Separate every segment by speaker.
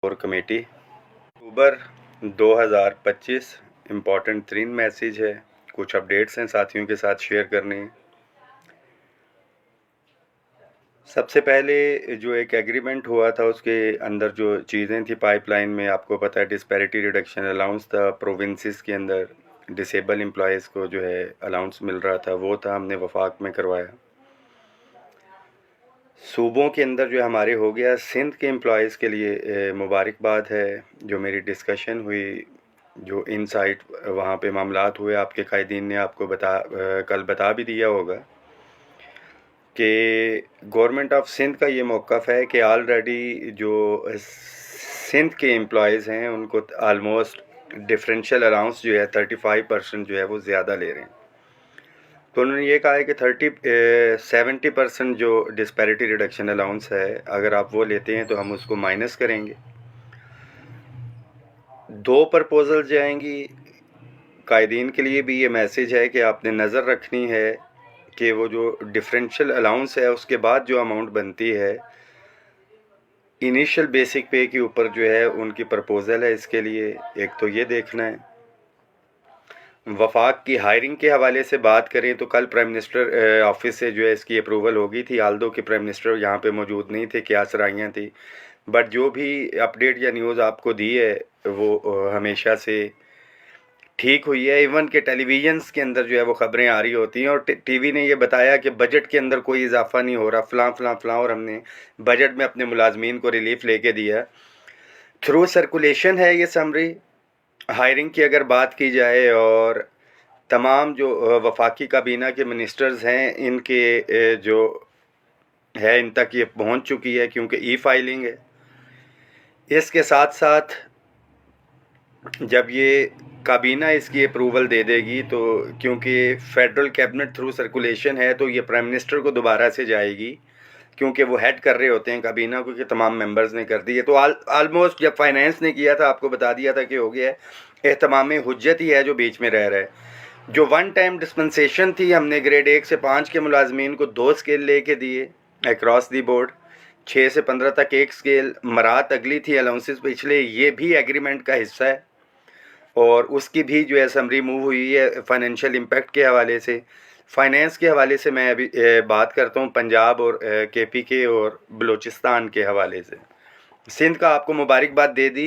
Speaker 1: Core committee अक्टूबर 2025 important 3 message है, कुछ updates हैं साथियों के साथ शेयर करने हैं। सबसे पहले जो एक एग्रीमेंट हुआ था उसके अंदर जो चीज़ें थी पाइपलाइन में, आपको पता है डिस्पैरिटी रिडक्शन अलाउंस था, प्रोविंसेस के अंदर डिसेबल एम्प्लॉयज़ को जो है अलाउंस मिल रहा था, वो था हमने वफाक में करवाया। सूबों के अंदर जो हमारे हो गया, सिंध के एम्प्लॉयज़ के लिए मुबारकबाद है। जो मेरी डिस्कशन हुई, जो इनसाइट वहाँ पे मामलात हुए, आपके कायदीन ने आपको कल बता भी दिया होगा कि गवर्नमेंट ऑफ सिंध का ये मौक़िफ़ है कि ऑलरेडी जो सिंध के एम्प्लॉयज़ हैं उनको आलमोस्ट डिफरेंशियल अलाउंस जो है 35% जो है वो ज़्यादा ले रहे हैं। तो उन्होंने ये कहा है कि 70% जो डिस्पैरिटी रिडक्शन अलाउंस है, अगर आप वो लेते हैं तो हम उसको माइनस करेंगे। 2 प्रपोजल जाएंगी। कायदीन के लिए भी ये मैसेज है कि आपने नज़र रखनी है कि वो जो डिफरेंशियल अलाउंस है उसके बाद जो अमाउंट बनती है इनिशियल बेसिक पे के ऊपर जो है उनकी प्रपोज़ल है। इसके लिए एक तो ये देखना है। वफाक की हायरिंग के हवाले से बात करें तो कल प्राइम मिनिस्टर ऑफिस से जो है इसकी अप्रूवल हो गई थी, आल्दो के प्राइम मिनिस्टर यहाँ पे मौजूद नहीं थे, क्या सराहियाँ थी, बट जो भी अपडेट या न्यूज़ आपको दी है वो हमेशा से ठीक हुई है। इवन के टेलीविज़न्स के अंदर जो है वो ख़बरें आ रही होती हैं और टीवी ने ये बताया कि बजट के अंदर कोई इजाफा नहीं हो रहा, फ़लाँ और हमने बजट में अपने मुलाजमीन को रिलीफ लेके दिया। थ्रू सर्कुलेशन है ये समरी। हायरिंग की अगर बात की जाए और तमाम जो वफाकी काबीना के मिनिस्टर्स हैं इनके जो है इन तक ये पहुंच चुकी है क्योंकि ई फाइलिंग है। इसके साथ साथ जब ये काबीना इसकी अप्रूवल दे देगी तो क्योंकि फेडरल कैबिनेट थ्रू सर्कुलेशन है तो ये प्राइम मिनिस्टर को दोबारा से जाएगी क्योंकि वो हेड कर रहे होते हैं काबीना को कि तमाम मेंबर्स ने कर दी है। तो ऑलमोस्ट जब फाइनेंस ने किया था आपको बता दिया था कि हो गया है। एहतमाम हुज्जत ही है जो बीच में रह रहा है। जो वन टाइम डिस्पेंसेशन थी, हमने ग्रेड 1 से 5 के मुलाजमीन को 2 स्केल लेके दिए अक्रॉस दी बोर्ड, 6 से 15 तक 1 स्केल। मरात अगली थी अलाउंसेस पिछले, ये भी एग्रीमेंट का हिस्सा है और उसकी भी जो है समरी मूव हुई है फाइनेंशियल इम्पैक्ट के हवाले से। फाइनेंस के हवाले से मैं अभी बात करता हूँ पंजाब और KPK और बलूचिस्तान के हवाले से। सिंध का आपको मुबारकबाद दे दी।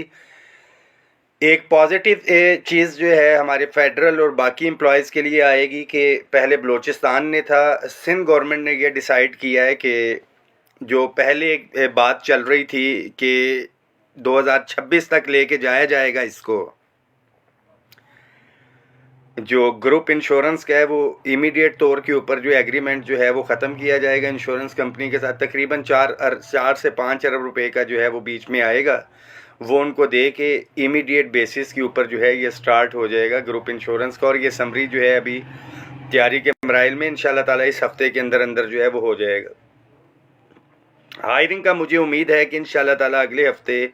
Speaker 1: एक पॉजिटिव चीज़ जो है हमारे फेडरल और बाकी एम्प्लॉयज़ के लिए आएगी कि पहले बलूचिस्तान ने था, सिंध गवर्नमेंट ने ये डिसाइड किया है कि जो पहले एक बात चल रही थी कि 2026 तक लेके जाया जाएगा इसको, जो ग्रुप इंश्योरेंस का है वो इमीडिएट तौर के ऊपर जो एग्रीमेंट जो है वो ख़त्म किया जाएगा इंश्योरेंस कंपनी के साथ। तकरीबन 4 से 5 अरब रुपए का जो है वो बीच में आएगा, वो उनको दे के इमीडिएट बेसिस के ऊपर जो है ये स्टार्ट हो जाएगा ग्रुप इंश्योरेंस का। और ये समरी जो है अभी तैयारी के मराइल में, इंशाल्लाह ताला इस हफ्ते के अंदर अंदर जो है वो हो जाएगा। हायरिंग का मुझे उम्मीद है कि इंशाल्लाह ताला अगले हफ्ते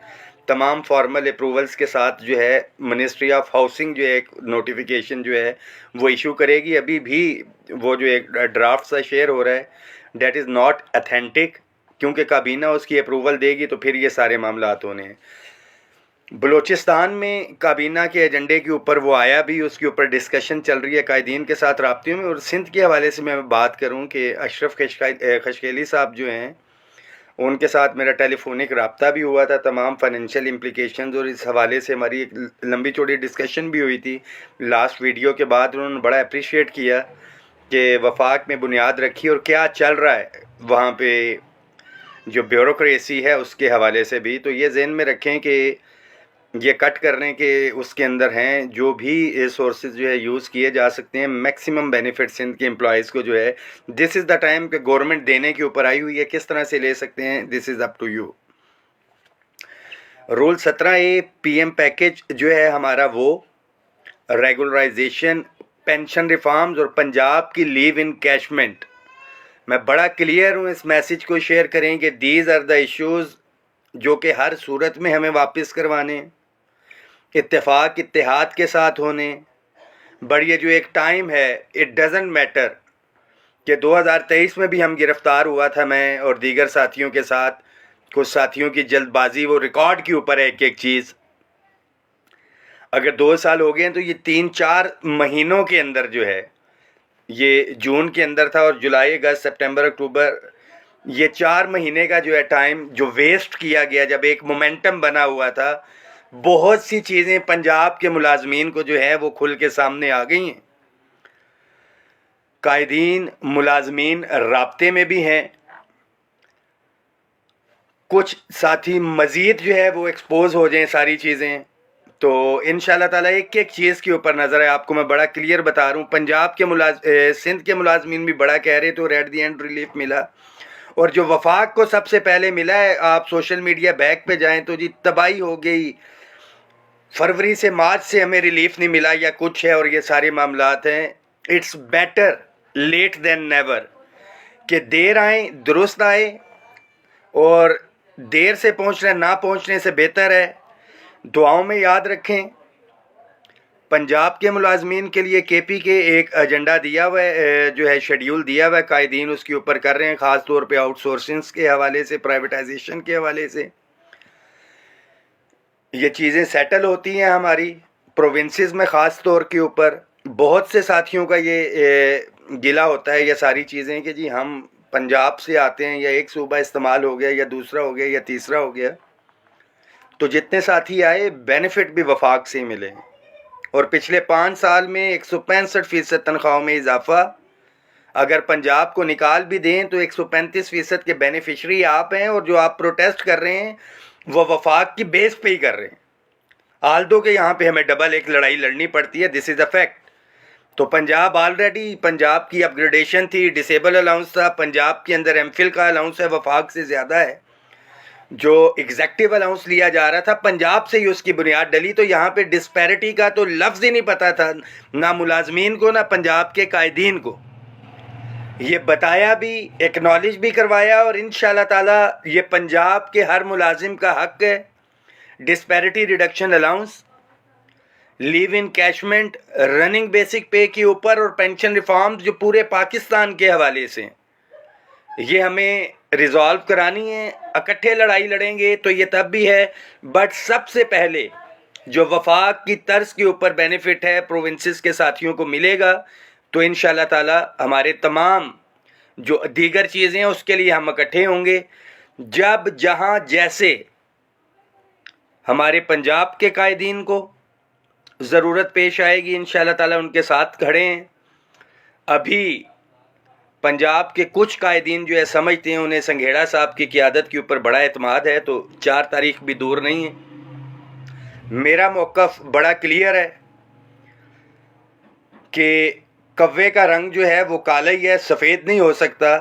Speaker 1: तमाम फॉर्मल अप्रूवल्स के साथ जो है मिनिस्ट्री ऑफ हाउसिंग जो है एक नोटिफिकेशन जो है वो इशू करेगी। अभी भी वो जो एक ड्राफ्ट सा शेयर हो रहा है डेट इज़ नॉट अथेंटिक, क्योंकि काबीना उसकी अप्रूवल देगी तो फिर ये सारे मामलात होने हैं। बलूचिस्तान में काबीना के एजेंडे के ऊपर वो आया भी, उसके ऊपर डिस्कशन चल रही है कायदीन के साथ राब्ते में। और सिंध के हवाले से मैं बात करूं कि अशरफ खशकेली साहब जो हैं उनके साथ मेरा टेलीफोनिक रब्ता भी हुआ था, तमाम फाइनेंशियल इम्प्लिकेशंस और इस हवाले से हमारी एक लंबी चौड़ी डिस्कशन भी हुई थी लास्ट वीडियो के बाद। उन्होंने बड़ा अप्रिशिएट किया कि वफाक में बुनियाद रखी और क्या चल रहा है वहाँ पे जो ब्यूरोक्रेसी है उसके हवाले से भी। तो ये जहन में रखें कि ये कट करने के उसके अंदर हैं जो भी सोर्सेज जो है यूज़ किए जा सकते हैं। मैक्सिमम बेनिफिट सिंध के एम्प्लॉयज़ को जो है दिस इज़ द टाइम कि गवर्नमेंट देने के ऊपर आई हुई है, किस तरह से ले सकते हैं this is up to you. Rule 17A PM package जो है हमारा वो रेगुलराइजेशन, पेंशन रिफॉर्म्स और पंजाब की लीव इन कैशमेंट। मैं बड़ा क्लियर हूँ, इस मैसेज को शेयर करें कि दीज आर द इश्यूज़ जो कि हर सूरत में हमें वापस करवाने, इत्तेफाक इत्तेहाद के साथ होने। बट ये जो एक टाइम है इट डजेंट मैटर कि 2023 में भी हम गिरफ़्तार हुआ था मैं और दीगर साथियों के साथ, कुछ साथियों की जल्दबाजी, वो रिकॉर्ड के ऊपर है एक एक चीज़। अगर 2 साल हो गए हैं तो ये 3-4 महीनों के अंदर जो है, ये जून के अंदर था और जुलाई, अगस्त, सितंबर, अक्टूबर, ये 4 महीने का जो है टाइम जो वेस्ट किया गया, जब एक मोमेंटम बना हुआ था, बहुत सी चीज़ें पंजाब के मुलाजमीन को जो है वो खुल के सामने आ गई हैं। कायदीन मुलाजमीन राब्ते में भी हैं, कुछ साथी मज़ीद जो है वो एक्सपोज हो जाएं सारी चीज़ें। तो इंशाल्लाह ताला एक एक चीज़ के ऊपर नज़र है। आपको मैं बड़ा क्लियर बता रहा हूँ, पंजाब के सिंध के मुलाजमीन भी बड़ा कह रहे तो एट दी एंड रिलीफ मिला, और जो वफाक को सबसे पहले मिला है, आप सोशल मीडिया बैक पे जाएं तो जी तबाही हो गई, फरवरी से मार्च से हमें रिलीफ नहीं मिला या कुछ है, और ये सारे मामलात हैं। It's better late than never, कि देर आए दुरुस्त आए, और देर से पहुँचना ना पहुँचने से बेहतर है। दुआओं में याद रखें। पंजाब के मुलाजमीन के लिए केपी के एक एजेंडा दिया हुआ है, जो है शेड्यूल दिया हुआ है, कायदीन उसके ऊपर कर रहे हैं, ख़ास तौर पे आउटसोर्सिंग के हवाले से, प्राइवेटाइजेशन के हवाले से ये चीज़ें सेटल होती हैं हमारी प्रोविंसेस में। ख़ास तौर के ऊपर बहुत से साथियों का ये गिला होता है, ये सारी चीज़ें कि जी हम पंजाब से आते हैं, या एक सूबा इस्तेमाल हो गया, या दूसरा हो गया, या तीसरा हो गया। तो जितने साथी आए बेनिफिट भी वफाक से ही मिले, और पिछले 5 साल में 165% तनख्वाहों में इजाफा। अगर पंजाब को निकाल भी दें तो 135% के बेनिफिशरी आप हैं, और जो आप प्रोटेस्ट कर रहे हैं वो वफाक की बेस पे ही कर रहे हैं। आल्दो के यहाँ पे हमें डबल एक लड़ाई लड़नी पड़ती है, दिस इज़ अ फैक्ट। तो पंजाब ऑलरेडी, पंजाब की अपग्रेडेशन थी, डिसेबल अलाउंस था, पंजाब के अंदर एमफिल का अलाउंस है वफाक से ज़्यादा है, जो एग्जेक्टिव अलाउंस लिया जा रहा था पंजाब से ही उसकी बुनियाद डली। तो यहाँ पे डिस्पैरिटी का तो लफ्ज़ ही नहीं पता था, ना मुलाजमीन को ना पंजाब के कायदीन को। ये बताया भी, एक्नॉलेज भी करवाया, और इंशाल्लाह ताला ये पंजाब के हर मुलाजिम का हक है। डिस्पैरिटी रिडक्शन अलाउंस, लीव इन कैशमेंट, रनिंग बेसिक पे के ऊपर, और पेंशन रिफॉर्म्स जो पूरे पाकिस्तान के हवाले से, ये हमें रिजॉल्व करानी है। इकट्ठे लड़ाई लड़ेंगे तो ये तब भी है, बट सबसे पहले जो वफाक की तर्ज के ऊपर बेनिफिट है प्रोविंसेस के साथियों को मिलेगा, तो इंशाल्लाह ताला हमारे तमाम जो दीगर चीज़ें हैं उसके लिए हम इकट्ठे होंगे। जब जहाँ जैसे हमारे पंजाब के कायदीन को ज़रूरत पेश आएगी, इंशाल्लाह ताला उनके साथ खड़े हैं। अभी पंजाब के कुछ कायदीन जो है समझते हैं, उन्हें संघेड़ा साहब की क़ियादत के ऊपर बड़ा एतमाद है, तो 4 तारीख भी दूर नहीं है। मेरा मौक़िफ़ बड़ा क्लियर है कि कव्वे का रंग जो है वो काला ही है, सफ़ेद नहीं हो सकता।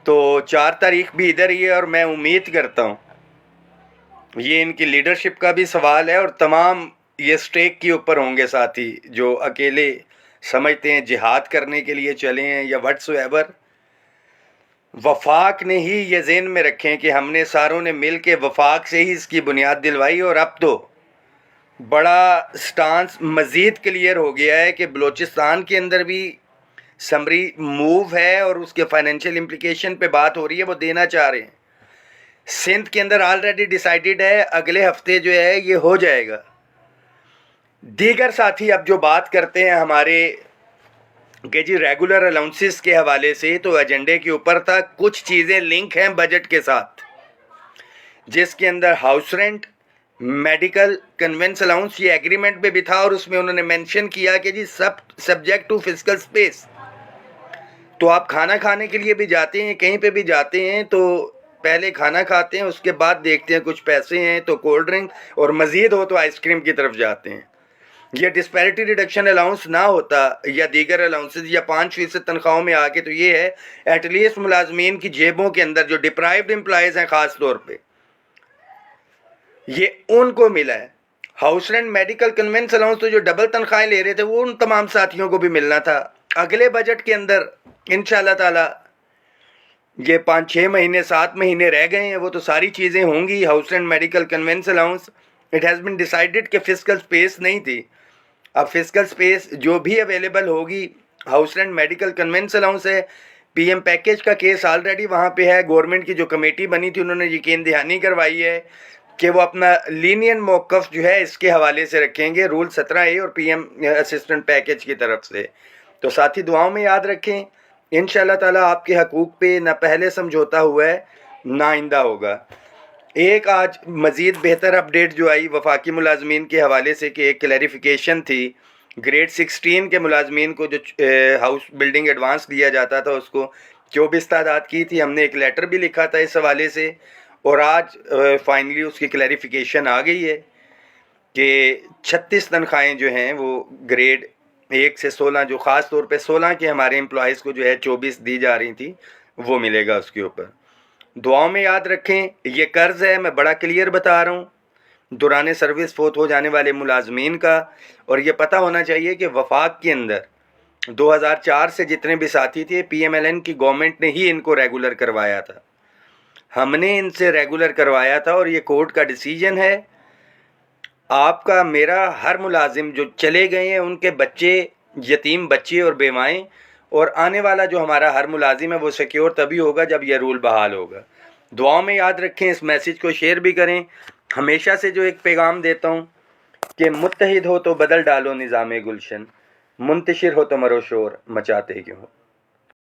Speaker 1: तो 4 तारीख भी इधर ही है, और मैं उम्मीद करता हूँ ये इनकी लीडरशिप का भी सवाल है, और तमाम ये स्टेक के ऊपर होंगे साथी जो अकेले समझते हैं जिहाद करने के लिए चले हैं या व्हाट्सएवर। वफाक ने ही ये ज़हन में रखें कि हमने सारों ने मिल के वफाक से ही इसकी बुनियाद दिलवाई, और अब तो बड़ा स्टांस मज़ीद क्लियर हो गया है कि बलूचिस्तान के अंदर भी समरी मूव है, और उसके फाइनेंशियल इम्प्लिकेशन पे बात हो रही है, वो देना चाह रहे हैं। सिंध के अंदर ऑलरेडी डिसाइडेड है, अगले हफ्ते जो है ये हो जाएगा। दीगर साथी अब जो बात करते हैं हमारे कि जी रेगुलर अलाउंसेस के हवाले से, तो एजेंडे के ऊपर था, कुछ चीज़ें लिंक हैं बजट के साथ, जिसके अंदर house rent, medical convince allowance, ये एग्रीमेंट में भी था, और उसमें उन्होंने मेंशन किया कि जी सब सब्जेक्ट टू फिजिकल स्पेस। तो आप खाना खाने के लिए भी जाते हैं, कहीं पे भी जाते हैं, तो पहले खाना खाते हैं, उसके बाद देखते हैं कुछ पैसे हैं तो कोल्ड ड्रिंक, और मज़ीद हो तो आइसक्रीम की तरफ जाते हैं। ये डिस्पैरिटी रिडक्शन अलाउंस ना होता, या दीगर अलाउंसेस, या 5% तनख्वाहों में आके, तो ये है एटलीस्ट मुलाजमीन की जेबों के अंदर जो डिप्राइव्ड एम्प्लॉयज़ हैं ख़ास तौर पे, ये उनको मिला है। House rent, medical convince allowance, तो जो डबल तनख्वाहें ले रहे थे वो उन तमाम साथियों को भी मिलना था। अगले बजट के अंदर इंशाल्लाह ताला ये 5-6 महीने 7 महीने रह गए हैं, वो तो सारी चीज़ें होंगी। House rent, medical convince allowance, it has been decided कि फिजिकल स्पेस नहीं थी, अब फिजिकल स्पेस जो भी अवेलेबल होगी, house rent, medical convince allowance है, PM पैकेज का केस ऑलरेडी वहाँ पे है। गवर्नमेंट की जो कमेटी बनी थी उन्होंने यकीन दहानी करवाई है कि वो अपना लीनियन मौक़िफ़ जो है इसके हवाले से रखेंगे रूल 17A और PM असिस्टेंट पैकेज की तरफ से। तो साथी दुआओं में याद रखें, इंशाअल्लाह ताला आपके हकूक़ पे ना पहले समझौता हुआ है ना आइंदा होगा। एक आज मज़ीद बेहतर अपडेट जो आई वफाकी मुलाजमीन के हवाले से कि एक क्लैरिफिकेशन थी, ग्रेड 16 के मुलाजमीन को जो हाउस बिल्डिंग एडवांस दिया जाता था उसको 24 तादाद की थी। हमने एक लेटर भी लिखा था इस हवाले से और आज फाइनली उसकी क्लैरिफिकेशन आ गई है कि 36 तनख्वाहें जो हैं वो ग्रेड 1 से 16 जो ख़ास तौर पे 16 के हमारे एम्प्लॉइज़ को जो है 24 दी जा रही थी वो मिलेगा उसके ऊपर। दुआओं में याद रखें, ये कर्ज़ है, मैं बड़ा क्लियर बता रहा हूँ, दौरान सर्विस फोत हो जाने वाले मुलाजमीन का। और ये पता होना चाहिए कि वफाक के अंदर 2004 से जितने भी साथी थे PMLN की गवर्नमेंट ने ही इनको रेगुलर करवाया था, हमने इनसे रेगुलर करवाया था और ये कोर्ट का डिसीजन है। आपका मेरा हर मुलाजिम जो चले गए हैं उनके बच्चे, यतीम बच्चे और बेवाएँ और आने वाला जो हमारा हर मुलाजिम है वो सिक्योर तभी होगा जब यह रूल बहाल होगा। दुआओं में याद रखें, इस मैसेज को शेयर भी करें। हमेशा से जो एक पैगाम देता हूँ कि मुत्तहिद हो तो बदल डालो निज़ाम गुलशन, मुंतशिर हो तो मरो शोर मचाते क्यों हो।